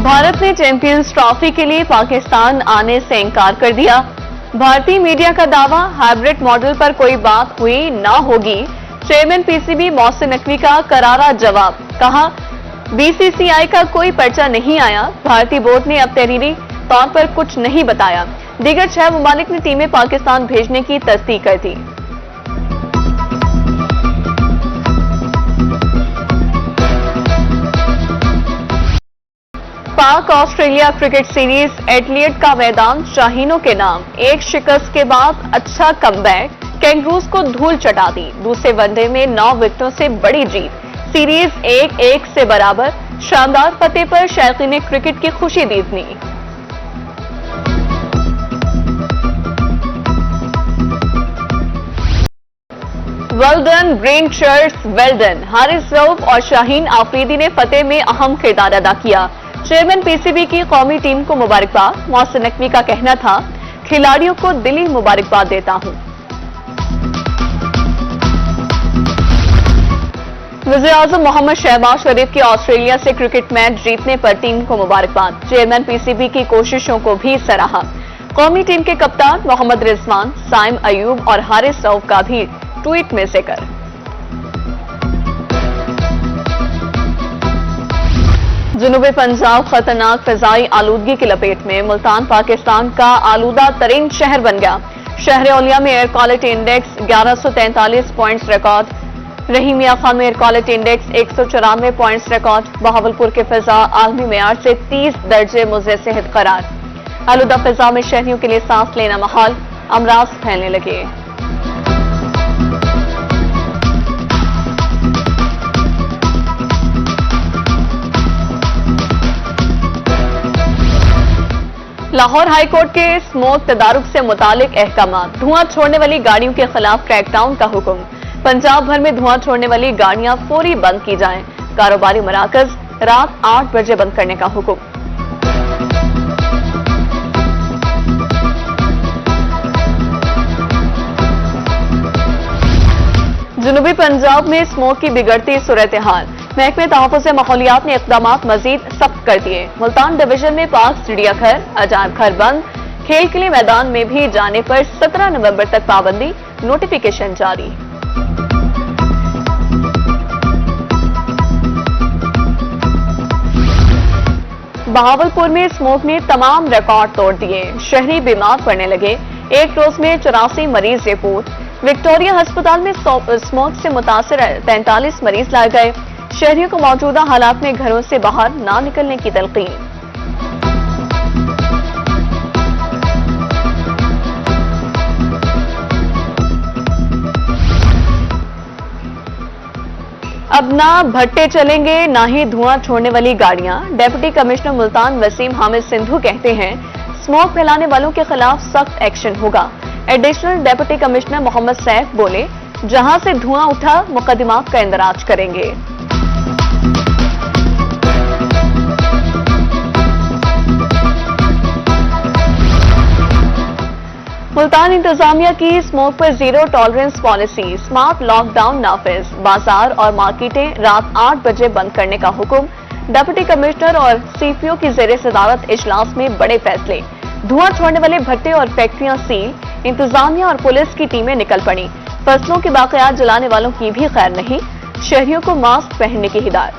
भारत ने champions trophy के लिए पाकिस्तान आने से इनकार कर दिया। भारतीय मीडिया का दावा, हाइब्रिड मॉडल पर कोई बात हुई ना होगी। चेयरमैन पीसीबी मोहसिन नकवी का करारा जवाब, कहा बीसीसीआई का कोई पर्चा नहीं आया। भारतीय बोर्ड ने अब तहरीरी तौर पर कुछ नहीं बताया। दीगर 6 ममालिक ने टीमें पाकिस्तान भेजने की तस्दीक कर दी। पाक ऑस्ट्रेलिया क्रिकेट सीरीज एडिलेड का मैदान शाहीनों के नाम। एक शिकस्त के बाद अच्छा कमबैक, कैंगरूज को धूल चटा दी। दूसरे वनडे में 9 विकेटों से बड़ी जीत। सीरीज 1-1 से बराबर। शानदार फतेह पर शायकीन क्रिकेट की खुशी दीदनी। Well done green shirts, well done. Haris Rauf और शाहीन आफरीदी ने फतेह में अहम किरदार अदा किया। चेयरमैन पीसीबी की कौमी टीम को मुबारकबाद। मोहसिन नकवी का कहना था, खिलाड़ियों को दिली मुबारकबाद देता हूं। वज़ीर-ए-आज़म मोहम्मद शहबाज शरीफ की ऑस्ट्रेलिया से क्रिकेट मैच जीतने पर टीम को मुबारकबाद। चेयरमैन पीसीबी की कोशिशों को भी सराहा। कौमी टीम के कप्तान मोहम्मद रिजवान, साइम अयूब और हारिस रऊफ का भी ट्वीट में जिक्र। जनूबी पंजाब खतरनाक फिजाई आलूदगी की लपेट में। मुल्तान पाकिस्तान का आलूदा तरीन शहर बन गया। शहर औलिया में air quality index 1143 points record. Rahimyar Khan में air quality index 194 points record. Bahawalpur की फिजा आलमी मेयार से 30 दर्जे मुज़र सेहत करार। आलूदा फिजा में शहरियों के लिए सांस लेना महाल, अमराज फैलने लगे। लाहौर हाईकोर्ट के स्मोक तदारुक से मुतालिक अहकाम। धुआं छोड़ने वाली गाड़ियों के खिलाफ क्रैकडाउन का हुक्म। पंजाब भर में धुआं छोड़ने वाली गाड़ियां फौरी बंद की जाएं। कारोबारी मराकज रात 8 बजे बंद करने का हुक्म। जनूबी पंजाब में स्मोक की बिगड़ती सूरत हाल। महकमे तहफ़्फ़ुज़ माहौलियात ने इक़दाम मजीद सख्त कर दिए। मुल्तान डिवीजन में पार्क, चिड़ियाघर, अजायब घर बंद। खेल के लिए मैदान में भी जाने पर 17 नवंबर तक पाबंदी। नोटिफिकेशन जारी। बहावलपुर में स्मोक ने तमाम रिकॉर्ड तोड़ दिए। शहरी बीमार पड़ने लगे। एक रोज में 84 मरीज रिपोर्ट। विक्टोरिया अस्पताल में स्मोक से मुतासर 43 मरीज लाए गए। शहरियों को मौजूदा हालात में घरों से बाहर ना निकलने की तलकीन। अब ना भट्टे चलेंगे, ना ही धुआं छोड़ने वाली गाड़ियां। डिप्टी कमिश्नर मुल्तान वसीम हामिद सिंधु कहते हैं, स्मोक फैलाने वालों के खिलाफ सख्त एक्शन होगा। Additional deputy commissioner Mohammad Saif बोले, जहां से धुआं उठा मुकदमात का इंदराज करेंगे। मुल्तान इंतजामिया की स्मोक पर zero tolerance policy. Smart lockdown नाफिज। बाजार और मार्केटें रात 8 बजे बंद करने का हुक्म। डिप्टी कमिश्नर और सीपीओ की ज़ेरे सदारत इजलास में बड़े फैसले। धुआं छोड़ने वाले भट्टे और फैक्ट्रियां सील। इंतजामिया और पुलिस की टीमें निकल पड़ी। फसलों के बाक़ियात जलाने वालों की भी खैर नहीं। शहरियों को मास्क पहनने की हिदायत।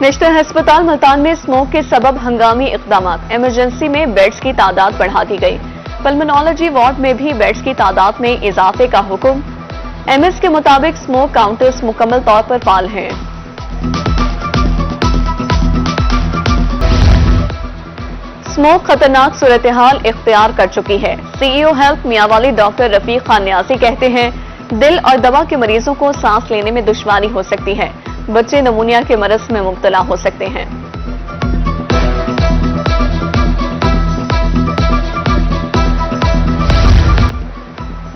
नेशनल अस्पताल मुल्तान में स्मोक के सबब हंगामी इक़दाम। इमरजेंसी में बेड्स की तादाद बढ़ा दी गई। पल्मोनोलॉजी वार्ड में भी बेड्स की तादाद में इजाफे का हुक्म। एमएस के मुताबिक स्मोक काउंटर्स मुकम्मल तौर पर फाल हैं। स्मोक खतरनाक सूरत हाल इख्तियार कर चुकी है। CEO health Mianwali doctor Rafiq Khan Niazi कहते हैं, दिल और दमा के मरीजों को सांस लेने में दुश्वारी हो सकती है। बच्चे नमूनिया के मरज में मुब्तला हो सकते हैं।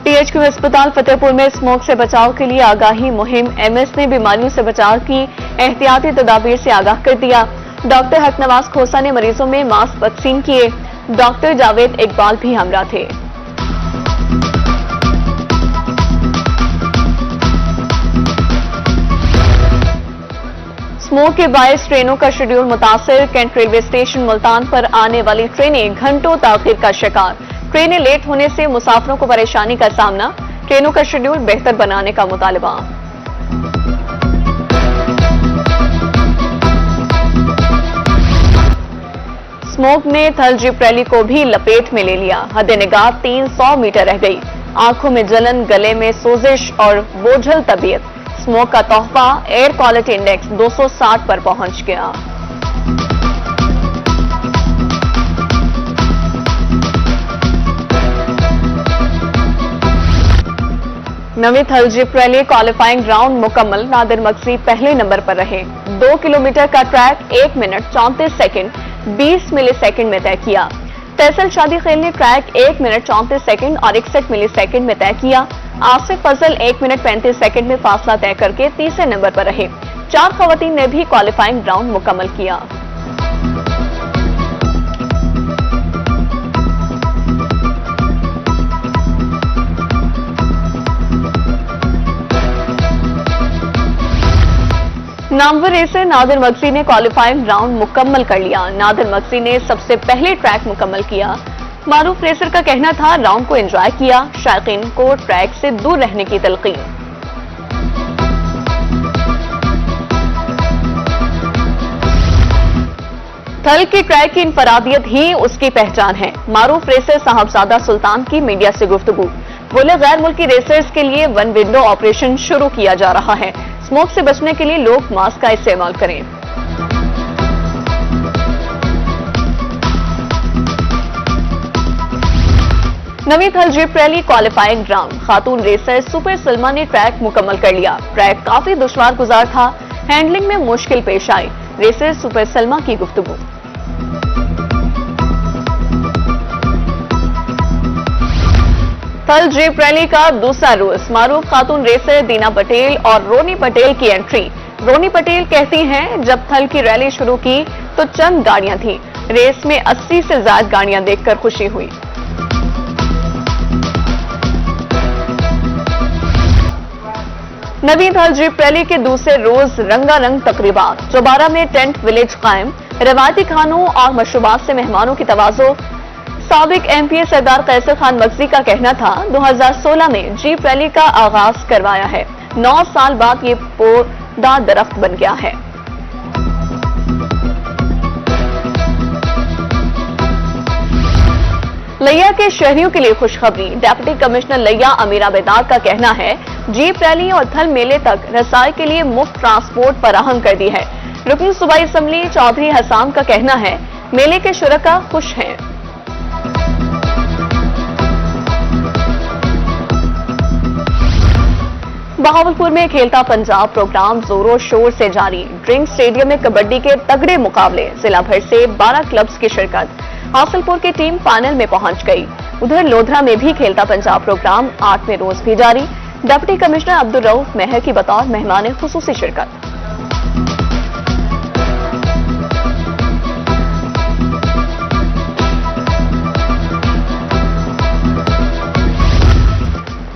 टीएचक्यू अस्पताल फतेहपुर में स्मोक से बचाव के लिए आगाही मुहिम। एमएस ने बीमारियों से बचाव की एहतियाती तदाबीर से आगाह कर दिया। डॉक्टर हकनवाज खोसा ने मरीजों में मास्क तकसीम किए। डॉक्टर जावेद इकबाल भी हमरा थे। स्मोक के बायस ट्रेनों का शेड्यूल मुतासिर। कैंट रेलवे स्टेशन मुल्तान पर आने वाली ट्रेनें घंटों ताखिर का शिकार। ट्रेनें लेट होने से मुसाफिरों को परेशानी का सामना। ट्रेनों का शेड्यूल बेहतर बनाने का मुतालबा। स्मोक ने थल जीप रैली को भी लपेट में ले लिया। हद निगाह 300 मीटर रह गई। आंखों में जलन, गले में सोजिश और बोझल तबीयत। स्मोक का तोहफा एयर क्वालिटी इंडेक्स 260 पर पहुंच गया। नवी थल जीप रैली क्वालिफाइंग राउंड मुकम्मल। नादिर मगजी पहले नंबर पर रहे। 2 किलोमीटर का ट्रैक 1 मिनट 34 सेकंड 20 मिलीसेकंड में तय किया। फैसल शादी खेल ने ट्रैक 1 मिनट 34 सेकंड और 61 मिलीसेकंड में तय किया। आसिफ फजल 1 मिनट 35 सेकंड में फासला तय करके तीसरे नंबर पर रहे। 4 खवातीन ने भी क्वालिफाइंग राउंड मुकम्मल किया। नामवर रेसर नादिर मगजी ने क्वालिफाइंग राउंड मुकम्मल कर लिया। नादिर मगजी ने सबसे पहले ट्रैक मुकम्मल किया। मारूफ रेसर का कहना था राउंड को एंजॉय किया। शायकीन को ट्रैक से दूर रहने की तलकीन। थल के ट्रैक की इंफरादियत ही उसकी पहचान है। मारूफ रेसर साहबजादा सुल्तान की मीडिया से गुफ्तगू। बोले, गैर मुल्की रेसर्स के लिए वन विंडो ऑपरेशन शुरू किया जा रहा है। स्मोक से बचने के लिए लोग मास्क का इस्तेमाल करें। नवी थल जीप रैली क्वालिफाइंग राउंड। खातून रेसर सुपर सलमा ने ट्रैक मुकम्मल कर लिया। ट्रैक काफी दुश्वार गुजार था। हैंडलिंग में मुश्किल पेश आई। रेसर सुपर सलमा की गुफ्तगू। थल जीप रैली का दूसरा रोज मारूफ खातून रेसर दीना पटेल और रोनी पटेल की एंट्री। रोनी पटेल कहती हैं, जब थल की रैली शुरू की तो चंद गाड़ियां थी। रेस में 80 से ज्यादा गाड़ियां देखकर खुशी हुई। नवी थल जीप रैली के दूसरे रोज रंगारंग तकरीबात। चौबारा में टेंट विलेज कायम। रवायती खानों और मशरूबात से मेहमानों की तवाज़ो। साबिक एमपीए सरदार कैसर खान मगजी का कहना था 2016 में जीप रैली का आगाज करवाया है। 9 साल बाद ये पौधा दरख्त बन गया है। लिया के शहरियों के लिए खुशखबरी। डिप्टी कमिश्नर लिया अमीरा बेदार का कहना है, जीप रैली और थल मेले तक रसाई के लिए मुफ्त ट्रांसपोर्ट फराहम कर दी है। रुकन सूबाई असम्बली चौधरी हसाम का कहना है, मेले के शुरका खुश हैं। बहावलपुर में खेलता पंजाब प्रोग्राम जोरों शोर से जारी। ड्रिंक स्टेडियम में कबड्डी के तगड़े मुकाबले। जिला भर से 12 क्लब्स की शिरकत। हासिलपुर की टीम फाइनल में पहुंच गई। उधर लोधरा में भी खेलता पंजाब प्रोग्राम 8वें रोज भी जारी। डिप्टी कमिश्नर अब्दुल रऊफ मेहर की बतौर मेहमान खुसूसी शिरकत।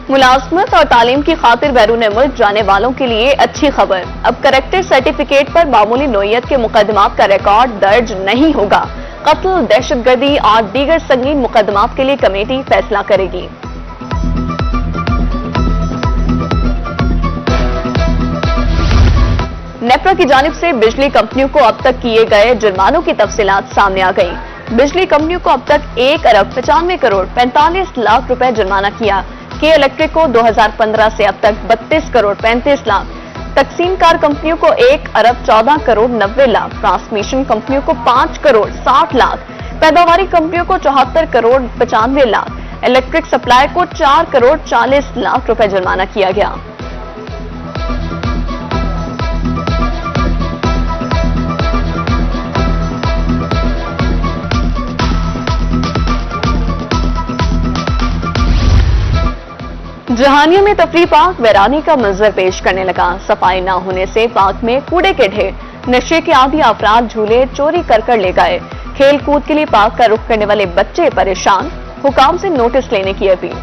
मुलाजमत और तालीम की खातिर बैरून मुल्क जाने वालों के लिए अच्छी खबर। अब करेक्टर सर्टिफिकेट पर मामूली नोयत के मुकदमात का रिकॉर्ड दर्ज नहीं होगा। कत्ल, दहशतगर्दी और दीगर संगीन मुकदमात के लिए कमेटी फैसला करेगी। नेपरा की जानिब से बिजली कंपनियों को अब तक किए गए जुर्मानों की तफसीलात सामने आ गई। बिजली कंपनियों को अब तक 1 अरब 95 करोड़ 45 लाख रुपए जुर्माना किया। के इलेक्ट्रिक को 2015 से अब तक 32 करोड़ 35 लाख, तकसीमकार कंपनियों को 1 अरब 14 करोड़ 90 लाख, ट्रांसमिशन कंपनियों को 5 करोड़ 60 लाख, पैदावारी कंपनियों को 74 करोड़ 95 लाख, इलेक्ट्रिक सप्लाई को 4 करोड़ 40 लाख रुपए जुर्माना किया गया। जहानिया में तफरी पार्क वैरानी का मंजर पेश करने लगा। सफाई न होने से पार्क में कूड़े के ढेर। नशे के आदी अफराद झूले चोरी कर ले गए। खेल कूद के लिए पार्क का रुख करने वाले बच्चे परेशान। हुकाम से नोटिस लेने की अपील।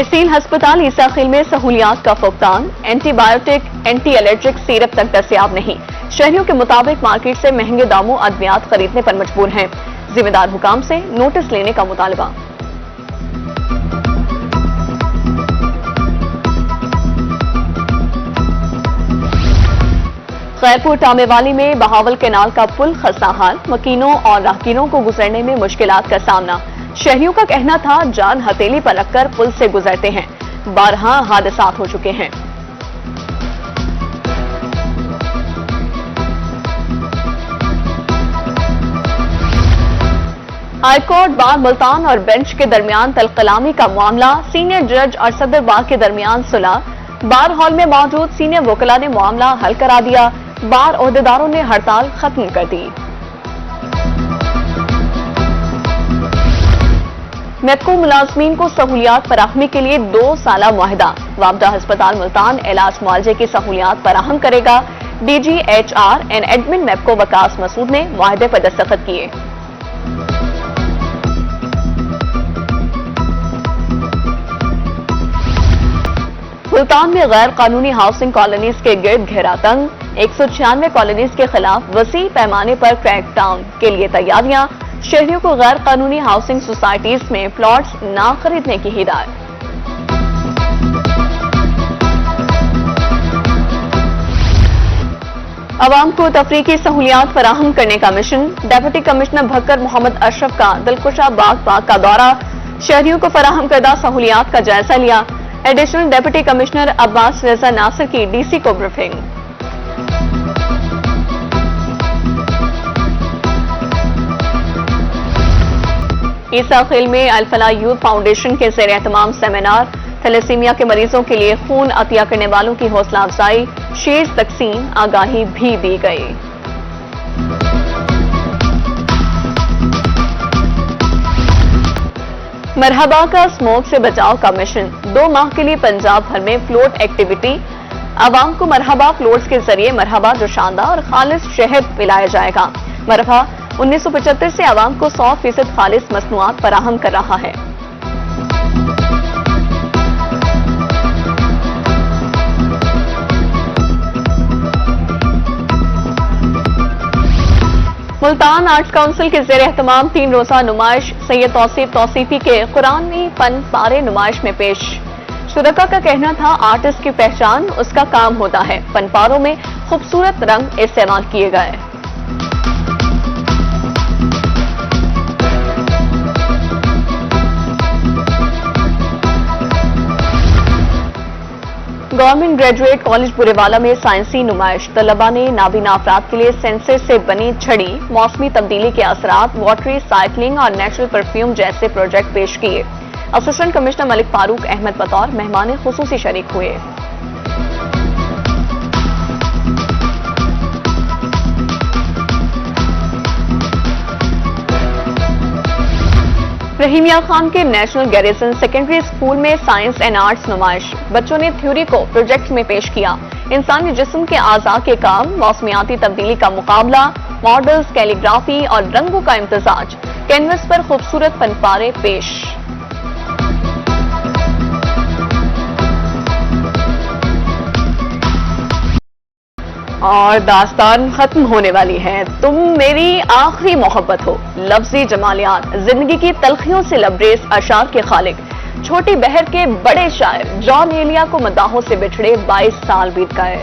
तहसील अस्पताल ईसाखील में सहूलियात का फुकतान, एंटीबायोटिक, एंटी एलर्जिक सिरप तक दस्तयाब नहीं। शहरियों के मुताबिक मार्केट से महंगे दामों अद्वियात खरीदने पर मजबूर हैं। जिम्मेदार हुकाम से नोटिस लेने का मुतालबा। खैरपुर टामेवाली में बहावल केनाल का पुल खस्ताहाल, मकीनों और राहगीरों को गुजरने में मुश्किलात का सामना। शहरियों का कहना था जान हथेली पर रखकर पुल से गुजरते हैं। 12 हादसात हो चुके हैं। हाईकोर्ट बार मुल्तान और बेंच के दरमियान तलकलामी का मामला, सीनियर जज और सदर बार के दरमियान सुलह। बार हॉल में मौजूद सीनियर वकला ने मामला हल करा दिया। बार ओहदेदारों ने हड़ताल खत्म कर दी। मेपको मुलाजमीन को सहूलियात फराहमी के लिए 2 साला मुआहदा। वाबदा अस्पताल मुल्तान इलाज मुआवजे की सहूलियात फराहम करेगा। DG HR and admin MEPCO Waqas Masood ने मुआहदे पर दस्तखत किए। मुल्तान में गैर कानूनी हाउसिंग कॉलोनीज के गिर्द घेरा तंग। 196 कॉलोनीज के खिलाफ वसी पैमाने पर क्रैकडाउन के लिए तैयारियां। शहरियों को गैर कानूनी हाउसिंग सोसाइटीज में प्लॉट्स न खरीदने की हिदायत। अवाम को तफरीकी सहूलियात फराहम करने का mission. Deputy commissioner Bhakkar Mohammad Ashraf का दिलकुशा बाग पार्क का दौरा, शहरियों को फराहम करदा सहूलियात का जायजा लिया। एडिशनल डिप्टी कमिश्नर अब्बास रजा नासिर की DC को ब्रीफिंग। ईसाखील में अल-फलाह यूथ फाउंडेशन के ज़ेर एहतमाम सेमिनार, थैलेसीमिया के मरीजों के लिए खून अतिया करने वालों की हौसला अफजाई, शेर तकसीम आगाही भी दी गई। मरहबा का स्मोक से बचाव का मिशन। 2 माह के लिए पंजाब भर में फ्लोट एक्टिविटी। आवाम को मरहबा फ्लोट्स के जरिए मरहबा जोशांदा और खालिस शहद पिलाया जाएगा। मरहबा 1975 से आवाम को 100% खालिस मसनूआत फराहम कर रहा है। मुल्तान आर्ट्स काउंसिल के ज़ेर एहतमाम 3 रोज़ा नुमाइश सैयद तौसीफ तौसीफी के कुरानी फन पारे नुमाइश में पेश। शुरका का कहना था आर्टिस्ट की पहचान उसका काम होता है। फन पारों में खूबसूरत रंग इस्तेमाल किए गए। गवर्नमेंट ग्रेजुएट कॉलेज बुरेवाला में साइंसी नुमाइश। तलबा ने नाबीना अफराद के लिए सेंसर से बनी छड़ी, मौसमी तब्दीली के असरात, वाटरी साइकिलिंग और नेचुरल परफ्यूम जैसे प्रोजेक्ट पेश किए। असिस्टेंट कमिश्नर मलिक फारूक अहमद बतौर मेहमान खुसूसी शरीक हुए। रहीमिया खान के नेशनल गैरिसन सेकेंडरी स्कूल में साइंस एंड आर्ट्स नुमाइश। बच्चों ने थ्योरी को प्रोजेक्ट में पेश किया। इंसानी जिस्म के आज़ा के काम, मौसमियाती तब्दीली का मुकाबला, मॉडल्स, कैलीग्राफी और रंगों का इम्तजाज। कैनवस पर खूबसूरत फनपारे पेश। और दास्तान खत्म होने वाली है। तुम मेरी आखिरी मोहब्बत हो। लफ्जी जमालियात, जिंदगी की तलखियों से लबरेज अशार के खालिक, छोटी बहर के बड़े शायर जॉन एलिया को मदाहों से बिछड़े 22 साल बीत गए।